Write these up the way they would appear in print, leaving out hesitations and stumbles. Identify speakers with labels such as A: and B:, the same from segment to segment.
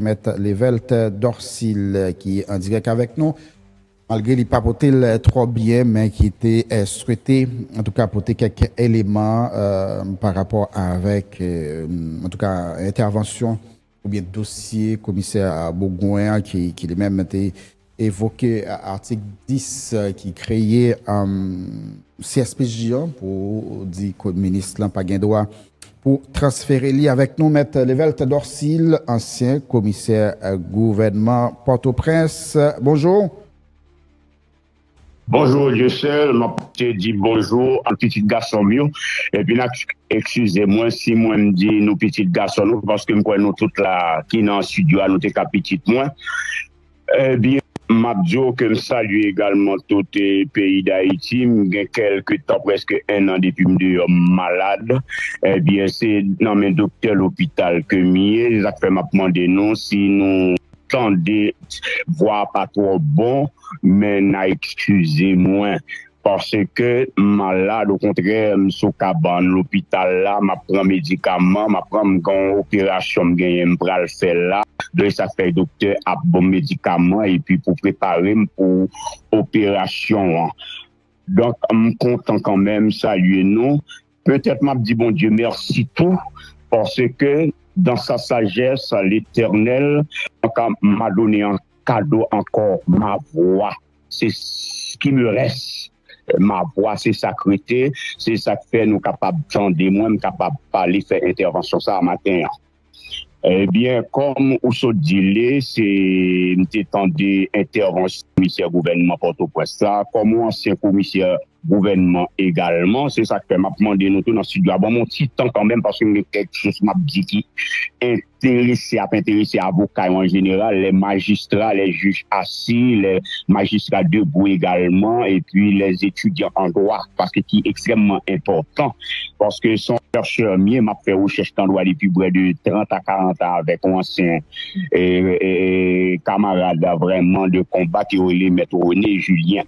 A: Maître Levelt Dorsil qui est en direct avec nous. Malgré les papoter trop bien, mais qui était souhaité, en tout cas, apporter quelques éléments par rapport avec, en tout cas, intervention ou bien dossier commissaire Bourgoin qui lui-même était évoqué article 10 qui créait CSPJ pour dire que le ministre n'a pas gain droit pour transférer lui avec nous, M. Levelt Dorsil, ancien commissaire gouvernement Port-au-Prince. Bonjour.
B: Bonjour, je seul, m'a dit bonjour à petit garçon mieux. Et puis, excusez-moi si moi me dis nous petits garçons nous, parce que nous toutes là, qui dans le studio, nous t'es petit moins. Eh bien, m'a dit que me salue également tout le pays d'Haïti. J'ai quelques temps, presque un an depuis que je suis malade. Eh bien, c'est dans mes docteurs l'hôpital que mieux. Ça fait m'a demandé nous si nous tendez voir pas trop bon, mais n'a excusez-moi. Parce que malade, au contraire, sous cabane, l'hôpital là, m'a prend médicaments, m'a prend une opération, m'gagne m'pral faire là. Donc, ça fait docteur a bon médicaments et puis pour préparer pour opération. Donc, me content quand même, saluer nous. Peut-être m'a dit bon Dieu merci tout, parce que dans sa sagesse, l'Éternel m'a donné un cadeau encore, ma voix. C'est ce qui me reste. Ma voix, c'est sacré, c'est ça qui fait nous capables d'entendre, moi, capables de parler, faire intervention ça matin. Eh bien, comme on se dit, c'est temps d'intervention commissaire gouvernement Port-au-Prince, comme ancien commissaire gouvernement également, c'est ça que m'a demandé nous tous dans le studio. Bon, mon petit temps quand même, parce que quelque chose m'a dit qui intéressé avocats en général, les magistrats, les juges assis, les magistrats debout également, et puis les étudiants en droit, parce que qui est extrêmement important, parce que son chercheur mien m'a fait recherche en droit depuis près de 30 à 40 ans avec un ancien camarade vraiment de combat qui est le maître René Julien.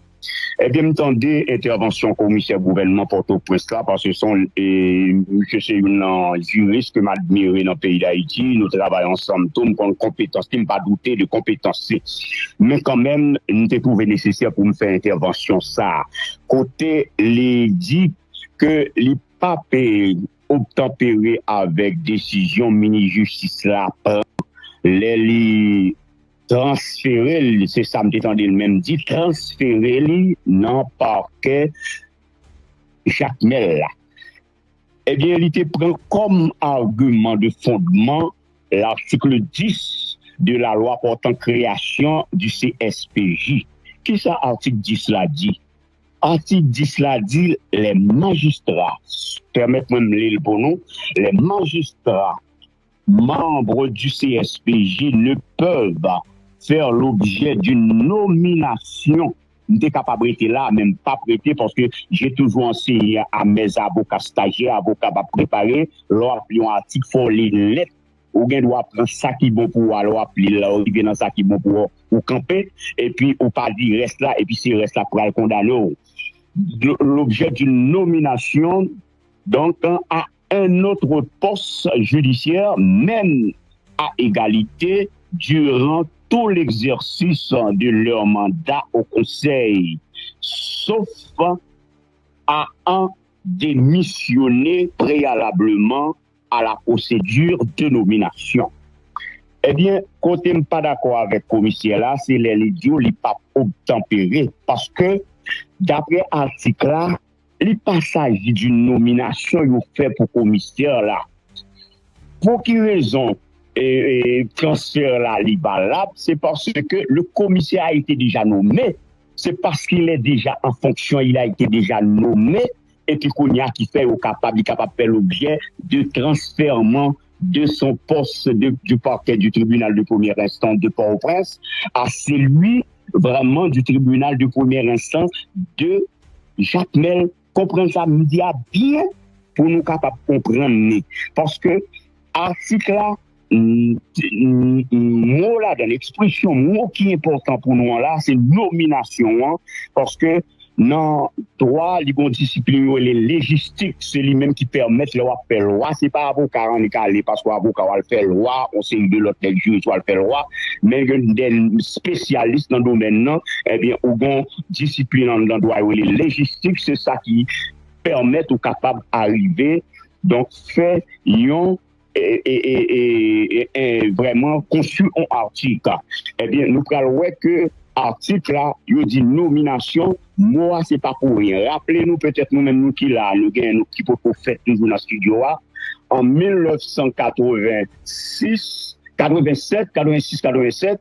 B: Eh bien, m'entendez, intervention commissaire gouvernement Port-au-Prince là, parce que je suis un juriste que m'admire dans le pays d'Haïti, nous travaillons ensemble, tout, nous avons compétences, qui ne pas douter de compétences. Mais quand même, nous avons trouvé nécessaire pour me faire intervention ça. Côté, les dit que les papes obtempérés avec décision mini-justice là, les transférer, c'est ça, me le même dit, transférer non parquet Jacques Mel. Eh bien, il te prend comme argument de fondement l'article 10 de la loi portant création du CSPJ. Qui ça, article 10 là dit? Article 10 là dit, les magistrats, permettez-moi de me lire pour nous, les magistrats membres du CSPJ ne peuvent faire l'objet d'une nomination. Je suis capable de là, même pas prêter, parce que j'ai toujours enseigné à mes avocats stagiaires, avocats préparés, leur appeler un article, il faut les lettres, ou bien doit prendre ça qui est bon pour alors appeler là, ou bien dans ça qui est bon pour camper, et puis ou pas dire reste là, et puis si reste là pour aller condamner. L'objet d'une nomination, donc, à un autre poste judiciaire, même à égalité, durant tout l'exercice de leur mandat au Conseil, sauf à en démissionner préalablement à la procédure de nomination. Eh bien, quand on n'est pas d'accord avec le commissaire là, c'est les idiots, les pas obtempérés, parce que d'après l'article là, les passages d'une nomination ils fait pour commissaire là. Pour quelle raison transfert là est valable, c'est parce que le commissaire a été déjà nommé, c'est parce qu'il est déjà en fonction, il a été déjà nommé, et puis qu'on y a qui fait capable de faire l'objet de transfèrement de son poste du parquet du tribunal de première instance de Port-au-Prince à celui vraiment du tribunal de première instance de Jacques Mel. Comprendre ça, me dit bien pour nous capables de comprendre. Parce que article là, mot là, dans l'expression, mot qui est important pour nous là, c'est nomination, parce que non, droit, les discipline, les légistiques, c'est lui-même qui permettent de faire loi. C'est pas avocat, on est allé parce qu'avocat va le faire loi, on sait de l'autre juge va le faire loi, mais des spécialistes dans le domaine, non, eh bien, au bon discipline dans le droit, les légistiques, c'est ça qui permet aux capables d'arriver, donc, faire, et vraiment conçu un article. Eh bien, nous parlons que article là, il dit nomination, moi c'est pas pour rien. Rappelez-nous peut-être nous-mêmes nous qui là, nous qui pour faire toujours dans le studio là, en 1986, 87, 86, 87,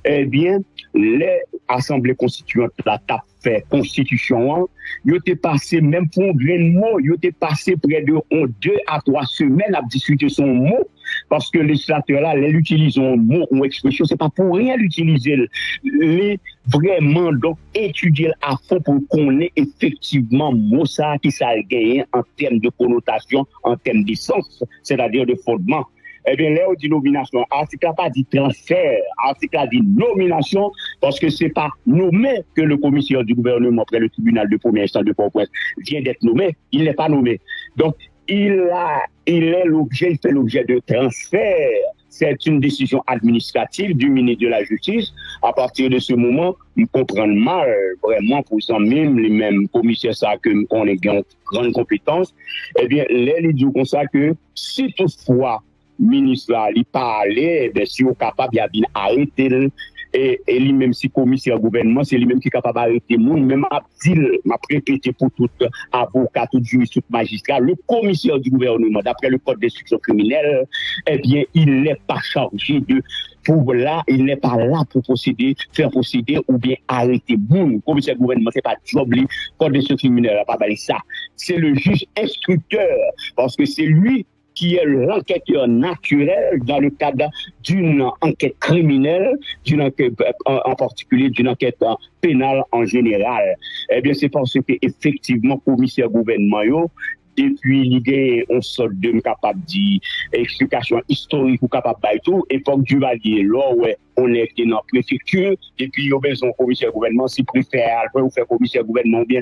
B: eh bien, les assemblées constituantes la tap fait constitution, ils étaient passé même pour un grain de mot, ils étaient passé près de 2 à 3 semaines à discuter son mot, parce que les législateurs là, les utilisent un mot ou expression, c'est pas pour rien l'utiliser, les vraiment donc étudier à fond pour qu'on ait effectivement mot ça qui ça gagne en termes de connotation, en termes de sens, c'est-à-dire de fondement. Eh bien, là, on dit nomination. Article n'a pas dit transfert. Article a dit nomination parce que c'est pas nommé que le commissaire du gouvernement près le tribunal de première instance de Port-au-Prince vient d'être nommé. Il n'est pas nommé. Donc, il fait l'objet de transfert. C'est une décision administrative du ministre de la Justice. À partir de ce moment, on comprend mal, vraiment, pour ça même, les mêmes commissaires, ça, qu'on ait une grande compétence. Eh bien, là, il dit comme ça que si toutefois, ministre là, il parlait, ben, si on est capable, il a bien arrêté, et lui-même, si commissaire gouvernement, c'est lui-même qui est capable d'arrêter le monde, même m'a répété pour tout avocat, tout juriste, tout magistrat, le commissaire du gouvernement, d'après le code d'instruction criminelle, eh bien, il n'est pas chargé il n'est pas là pour faire procéder ou bien arrêter le monde. Le commissaire du gouvernement, c'est pas job, le code d'instruction criminelle, pas ça. C'est le juge instructeur, parce que c'est lui qui est l'enquêteur naturel dans le cadre d'une enquête criminelle, d'une enquête en particulier d'une enquête pénale en général. Eh bien, c'est parce que effectivement, commissaire gouvernement, depuis l'idée, on sort de capable dire explication historique ou capable de tout, époque du Valier, là, ouais, on était dans la préfecture, et puis, il y a besoin commissaire gouvernement, si préfet, ou faire commissaire gouvernement, bien,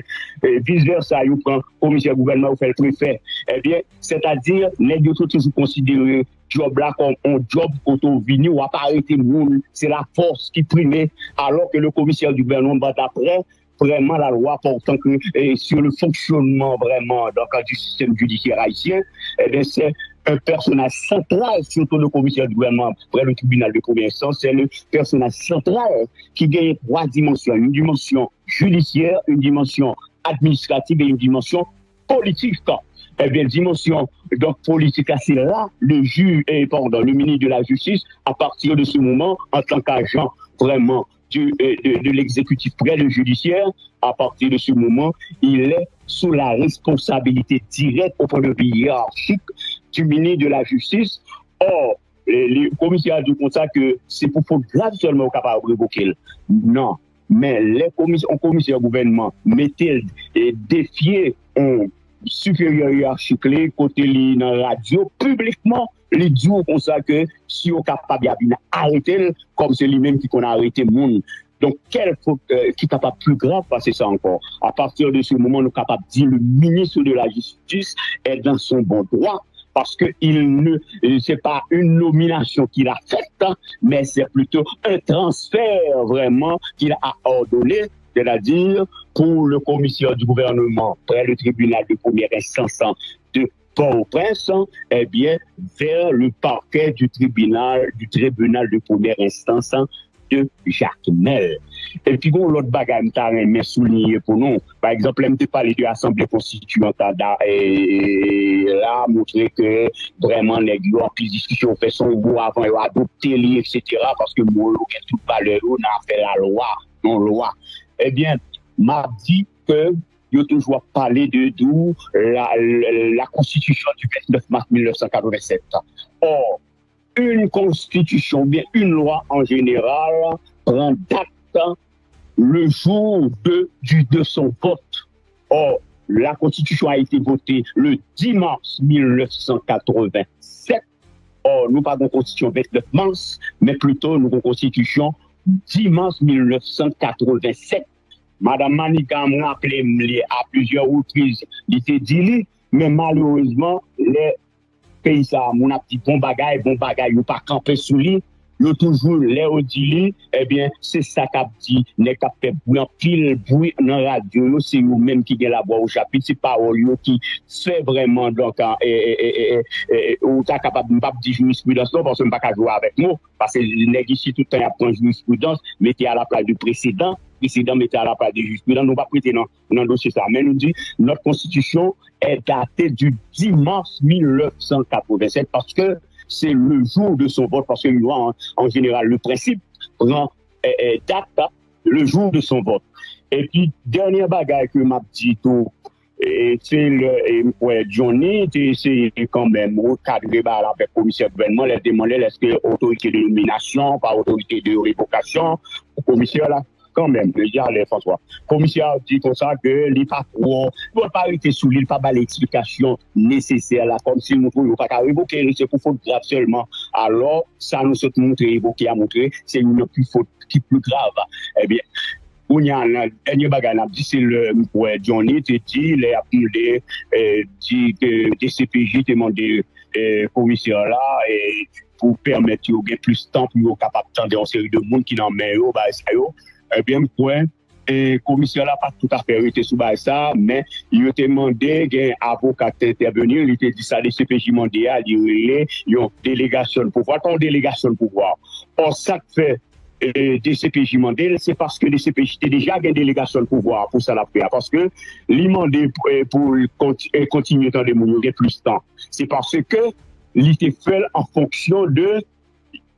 B: vice versa, il prend commissaire gouvernement, ou fait le préfet. Eh bien, c'est-à-dire, les deux toujours considérés job là comme un job auto-vini ou à pas arrêter le monde, c'est la force qui primait, alors que le commissaire du gouvernement, d'après, vraiment la loi portant que sur le fonctionnement vraiment donc, du système judiciaire haïtien, eh bien, c'est un personnage central, surtout le commissaire du gouvernement près le tribunal de première instance, c'est le personnage central qui gagne 3 dimensions, une dimension judiciaire, une dimension administrative et une dimension politique. Eh bien, dimension donc politique, c'est là le le ministre de la Justice, à partir de ce moment, en tant qu'agent vraiment de l'exécutif près le judiciaire, à partir de ce moment, il est sous la responsabilité directe au point de vue hiérarchique du ministre de la Justice. Or, les commissaires du constat que c'est pour faute grave seulement au capable de révoquer. Non. Mais les commissaires gouvernement mettaient et défier un supérieur hiérarchique, côté dans la radio, publiquement, les dit comme ça que si on est capable d'arrêter, comme c'est lui-même qui a arrêté le monde. Donc, quelle faute qui est capable plus grave passer ça encore. À partir de ce moment, nous sommes capables de dire le ministre de la Justice est dans son bon droit, parce que c'est pas une nomination qu'il a faite, mais c'est plutôt un transfert vraiment qu'il a ordonné, c'est-à-dire pour le commissaire du gouvernement près le tribunal de première instance de Port-au-Prince, eh bien, vers le parquet du tribunal de première instance de Jacmel. Et puis, bon, l'autre bagage, mais souligné pour nous. Par exemple, on parlé de l'Assemblée constituante et là, montrer que vraiment, les gens ont plus discussion, fait son goût avant, ils ont adopté, etc. Parce que moi, tout valeur, on a fait la loi, non loi. Eh bien, m'a dit que il a toujours parlé de d'où la constitution du 29 mars 1987. Or, une constitution, bien une loi en général, prend date le jour de son vote. Or, la constitution a été votée le 10 mars 1987. Or, nous pas de constitution 29 mars, mais plutôt nous avons constitution 10 mars 1987. Madame Manika m'a rappelé à plusieurs reprises, il était dit, mais malheureusement, les pays ça, mon petit bon bagage, ou pas camper sous lui, yo toujours les dit, eh bien, c'est ça qu'a dit, n'est qu'a fait bruit dans la radio, c'est nous même qui gagne la voix au chapitre, c'est parole qui fait vraiment, donc, ou t'as capable de pas dire jurisprudence, non, parce que pas qu'à jouer avec nous, parce que les ici tout le temps, apprend jurisprudence, mettez à la place du précédent mettez à la place du jurisprudence, nous pas prêter dans le dossier ça, mais nous dit, notre constitution est datée du 10 mars 1987, parce que c'est le jour de son vote, parce que nous, en général, le principe prend date le jour de son vote. Et puis, dernier bagage que m'a dit tout, c'est Johnny, c'est quand même recadré avec le commissaire gouvernement, les demander est-ce que autorité de nomination, pas autorité de révocation, le commissaire là, quand même, déjà, François. Le commissaire dit comme ça que il pas trop, il va pas arrêter sous l'île, pas l'explication nécessaire là, comme si nous ne pas qu'à révoquer, c'est pour faute grave seulement. Alors, ça nous a montré, évoqué à montrer, c'est une plus faute qui plus grave. Eh bien, on y a un dernier bagage, c'est le Johnny, tu dis, il a appelé, dit que DCPJ demandé commissaire là, et pour permettre qu'il y ait plus de temps pour être capable d'attendre une série de monde qui n'en met pas ça. Eh bien, le commissaire n'a pas tout à fait été sous ça, mais il a demandé qu'un avocat intervenir, il a dit ça, les CPJ mondial, il y a une délégation de pouvoir, pas une délégation de pouvoir. Or, ça fait des CPJ mondial, c'est parce que les CPJ étaient déjà une délégation de pouvoir pour ça la faire, parce que l'ont demandé pour continuer dans les mouvements, il y a plus de temps. C'est parce que l'était fait en fonction de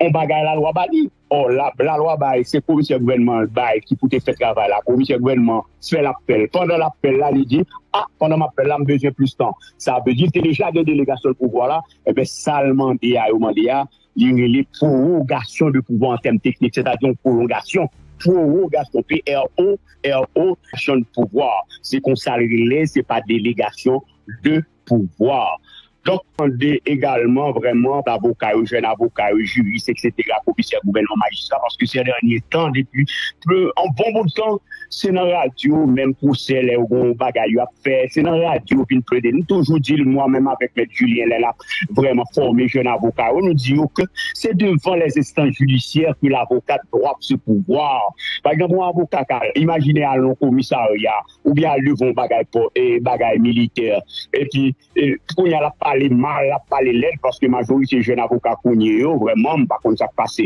B: on bagaille la loi Bali. Or, la loi Bali, c'est le commissaire gouvernement qui peut faire travail. La commissaire gouvernement fait l'appel. Pendant l'appel, là, il dit, pendant l'appel, là, j'ai besoin plus de temps. Ça veut dire que déjà des délégations de pouvoir là, eh bien, ça le mandat, il y a les prorogations de pouvoir en termes techniques, c'est-à-dire une prolongation, PRO, action de pouvoir. C'est qu'on s'arrête, c'est pas délégation de pouvoir. Donc, on est également vraiment d'avocats, jeunes avocats, juristes, etc., commissaires, gouvernement, magistrats, parce que ces derniers temps, depuis un bon bout de temps, c'est dans la radio, même pour celles les bagailles à faire, c'est dans la radio, puis nous toujours dit, moi-même avec M. Julien, là, vraiment formé jeune avocat, on nous dit que c'est devant les instances judiciaires que l'avocat doit se pouvoir. Par exemple, un avocat, imaginez à un commissariat, ou bien à l'œuvre bagaille militaire, et puis, pour y aller parler mal, parler l'aide, parce que majorité jeunes avocats connus, vraiment, par contre, ça passe,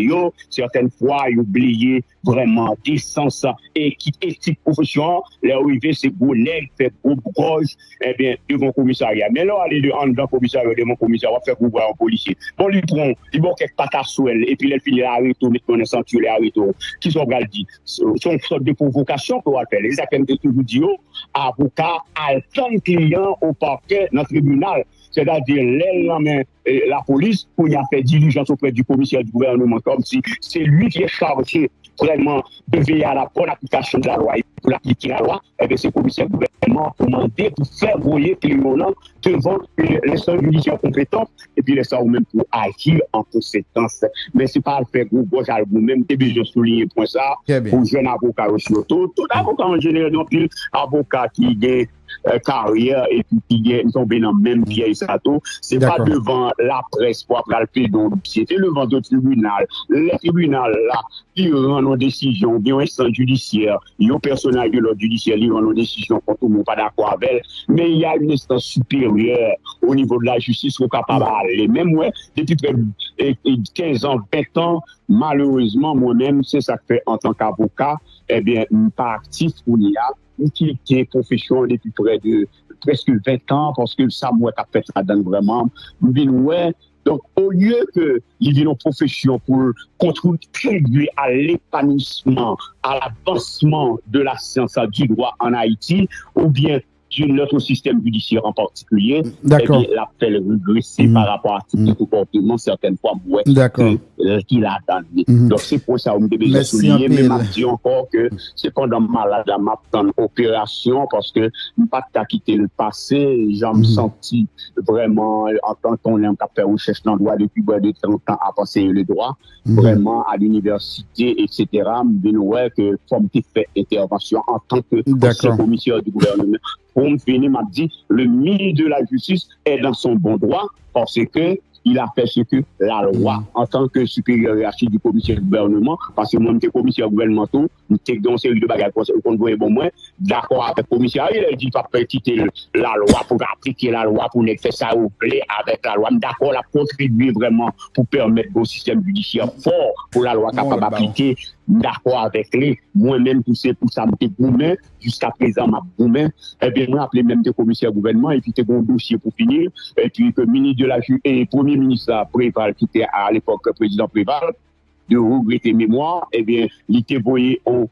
B: certaines fois, ils oublient vraiment décence et qui éthique profession, les arrivés, c'est gros nègres, fait gros broge, eh bien, devant le commissariat. Mais là, aller en dedans commissariat, devant le commissariat, on va faire ouvrir un policier. Bon, il prend, il va quelques patates sur elle, et puis il finit à arrêter, mettre dans un ceinture, les arrêter. Qui sont dit? C'est une sorte de provocation qu'on va faire. Les acteurs de toujours dit, avocat, attend client au parquet, dans le tribunal. C'est-à-dire, la police, pour y a fait diligence auprès du commissaire du gouvernement, comme si c'est lui qui est chargé vraiment de veiller à la bonne application de la loi. Et pour appliquer la loi, eh bien, c'est le commissaire du gouvernement commandé pour faire voyer client devant les soins judiciaires compétents et puis les soins même pour agir en conséquence. Mais c'est pas le faire gros gauche à vous-même, t'es besoin de souligner pour ça, pour jeunes avocats aussi. Tout avocat en général, donc, avocat qui est carrière et puis qui est tombé dans le même vieille sato, c'est pas devant la presse pour appeler le pédon, c'était devant le tribunal. Le tribunal là, qui rend nos décisions, bien instance judiciaire, il y a un personnel de l'ordre judiciaire, il rend nos décisions quand tout le monde pas d'accord avec elle, mais il y a une instance supérieure au niveau de la justice qui est capable d'aller. Même moi, depuis près de 15 ans, 20 ans, malheureusement, moi-même, c'est ça que fait en tant qu'avocat, eh bien, une partie où il y a qui est profession depuis près de presque 20 ans, parce que ça, moi, t'as fait ça donne vraiment. Donc, au lieu que il y ait une profession pour contribuer à l'épanouissement, à l'avancement de la science du droit en Haïti, ou bien de notre système judiciaire en particulier,
A: D'accord.
B: eh bien, l'a fait regresser par rapport à ce type de comportement, certaines fois, ouais,
A: D'accord.
B: qu'il a attendu. Donc, c'est pour ça, on me devait
A: Merci
B: souligner,
A: un
B: mais
A: peu.
B: m'a dit encore que c'est pendant malade, la m'a dans opération, parce que, pas qu'à quitter le passé, j'en me senti vraiment, en tant qu'on est en fait recherche dans le droit depuis près de 30 ans à passer le droit, vraiment à l'université, etc., me ouais que comme tu fait intervention en tant que
A: D'accord.
B: commissaire du gouvernement. Pour me finir, m'a dit, le ministre de la Justice est dans son bon droit parce que il a fait ce que la loi, en tant que supérieur hiérarchique du commissaire du gouvernement, parce que moi, je suis commissaire gouvernemental, je suis dans une série de bagages qu'on voit bon moins, d'accord avec le commissaire, il a dit pas quitter la loi pour appliquer la loi, pour ne faire ça au blé avec la loi. D'accord, la contribuer vraiment pour permettre au système judiciaire fort pour la loi capable d'appliquer. D'accord avec les, moi-même, pour ça, je suis jusqu'à présent, je suis eh bien, moi, appelé même des commissaires gouvernement, et puis, tu as un dossier pour finir, et puis, que ministre de la Justice et premier ministre Préval, qui était à l'époque président Préval, de regretter mémoire, eh bien, il était voyé en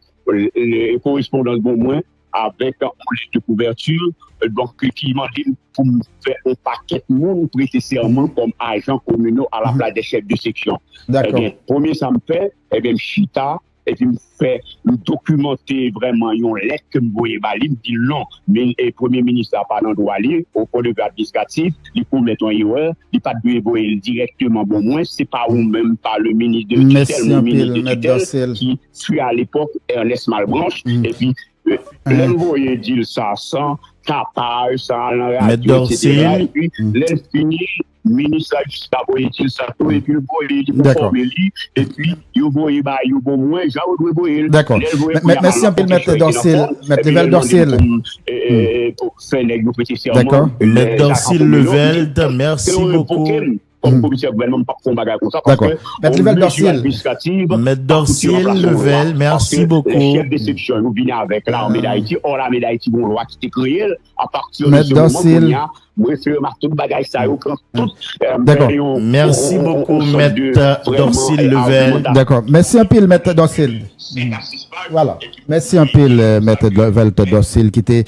B: correspondance bon moins, avec un projet de couverture, donc, qui m'a dit pour me faire un paquet de monde prêter serment comme agent communaux à la place des chefs de section.
A: D'accord.
B: Eh bien, premier, ça me fait, eh bien, chita, et puis me fait me documenter vraiment une lettre que me voyait bali, me dit non, mais le premier ministre n'a pas dans droit lire, au point de vue administratif, il peut mettre en erreur, il pas de voyer directement, bon moins, c'est pas ou même pas le ministre de tutelle, mon ministre de tutelle, qui fut à l'époque Ernest Malbranche, et puis, l'envoyé dit ça sans capable, sans la radio, etc. Et puis, l'infini, ministre jusqu'à voyer ça, et puis, le voyer, il faut former lui, et puis, il voyait, bah, il faut moins, j'ai oublié voyer.
A: D'accord. Merci un peu, Maître Dorsil, Maître Level Dorsil.
B: Pour faire les petits serments.
A: D'accord.
C: Maître Dorsil Level, merci beaucoup.
B: Comme commissaire gouvernement, pas qu'on bagarre comme ça.
A: D'accord. Maître Level Dorsil.
C: Maître Dorsil Level, merci beaucoup.
B: Les chefs de section, nous venons avec l'armée d'Haïti. Or, l'armée d'Haïti, bon, loi qui était créée, à partir de ce moment, moi, je marque tout le bagage, ça,
A: d'accord.
C: Merci beaucoup, Maître Dorsil Level.
A: D'accord. Merci un peu, Maître Dorsil. Voilà. Merci un peu, Maître Level Dorsil, qui était